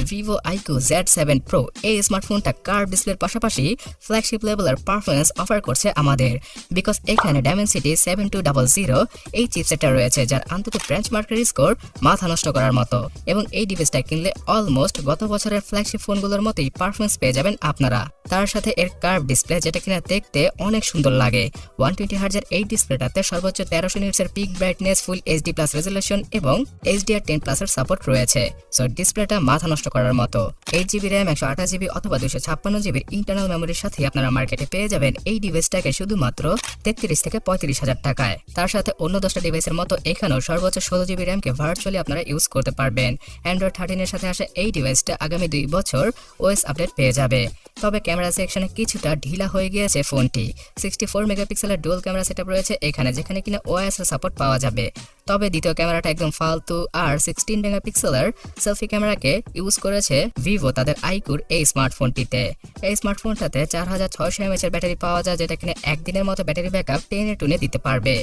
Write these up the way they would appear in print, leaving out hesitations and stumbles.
Vivo iQOO Z7 Pro এই স্মার্টফোনটা curve ডিসপ্লের পাশাপাশি ফ্ল্যাগশিপ লেভেলের পারফরম্যান্স অফার করছে আমাদের, বিকজ এখানে Dimensity 7200 এই চিপসেটটা রয়েছে, যার আন্তত বেঞ্চমার্কের স্কোর মাথা নষ্ট করার মতো। এবং এই ডিভাইসটা কিনলে অলমোস্ট গত বছরের ফ্ল্যাগশিপ ফোনগুলোর মতোই পারফরম্যান্স পেয়ে যাবেন আপনারা। তার সাথে এর কার্ভ ডিসপ্লে, যেটা কিনা দেখতে অনেক সুন্দর লাগে। 120 হার্জের এই ডিসপ্লেটাতে সর্বোচ্চ 1300 নিটসের পিক ব্রাইটনেস, ফুল HD+ রেজোলিউশন এবং HDR10+ এর সাপোর্ট রয়েছে। সো ডিসপ্লেটা মাথা নষ্ট করার মতো। 8GB RAM, 128GB অথবা 256GB ইন্টারনাল মেমোরির সাথে আপনারা মার্কেটে পেয়ে যাবেন এই ডিভাইসটাকে শুধুমাত্র 33 থেকে 35 হাজার টাকায়। তার সাথে অন্য 10টা ডিভাইসের মতো এখানেও সর্বোচ্চ 16GB র্যামকে ভার্চুয়ালি আপনারা ইউজ করতে পারবেন। Android 13 এর সাথে আসা এই ডিভাইসটা আগামী 2 বছর OS আপডেট পেয়ে যাবে। তবে ক্যামেরা সেকশনে কিছুটা ঢিলা হয়ে গিয়েছে ফোনটি। 64 মেগাপিক্সেলের ডুয়াল ক্যামেরা সেটআপ রয়েছে এখানে, যেখানে কিনা OIS এর সাপোর্ট পাওয়া যাবে। তবে দ্বিতীয় ক্যামেরাটা একদম ফালতু, আর 16 মেগাপিক্সেলের সেলফি ক্যামেরাকে ইউজ করেছে ভিভো তাদের iQOO এই স্মার্টফোনটিতে। এই স্মার্টফোনটাতে 4600 mAh এর ব্যাটারি পাওয়া যায়, যেটা কিনা একদিনের মতো ব্যাটারি ব্যাকআপ টেনে টুনে দিতে পারবে।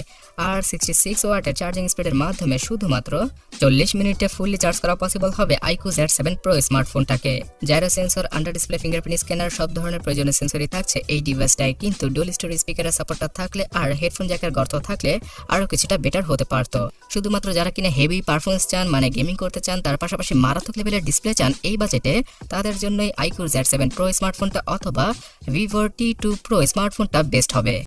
আর 66 ওয়াটের চার্জিং স্পিডের মাধ্যমে শুধুমাত্র 40 মিনিটে ফুললি চার্জ করা পসিবল হবে iQOO Z7 Pro স্মার্টফোনটাকে। Gyro sensor, under display fingerprint scanner, সব ধরনের প্রয়োজনীয় সেন্সরই থাকছে এই ডিভাইসটায়। কিন্তু ডুয়াল স্টোরেজ স্পিকারের সাপোর্টটা থাকলে আর হেডফোন জ্যাকের গর্ত থাকলে আরও কিছুটা বেটার হতে পারতো। শুধুমাত্র যারা কিনা হেভি পারফরমেন্স চান, মানে গেমিং করতে চান, তার পাশাপাশি মারাত্মক লেভেলের ডিসপ্লে চান এই বাজেটে, তাদের জন্যই iQOO Z7 Pro স্মার্টফোনটা অথবা Vivo T2 Pro স্মার্টফোনটা বেস্ট হবে।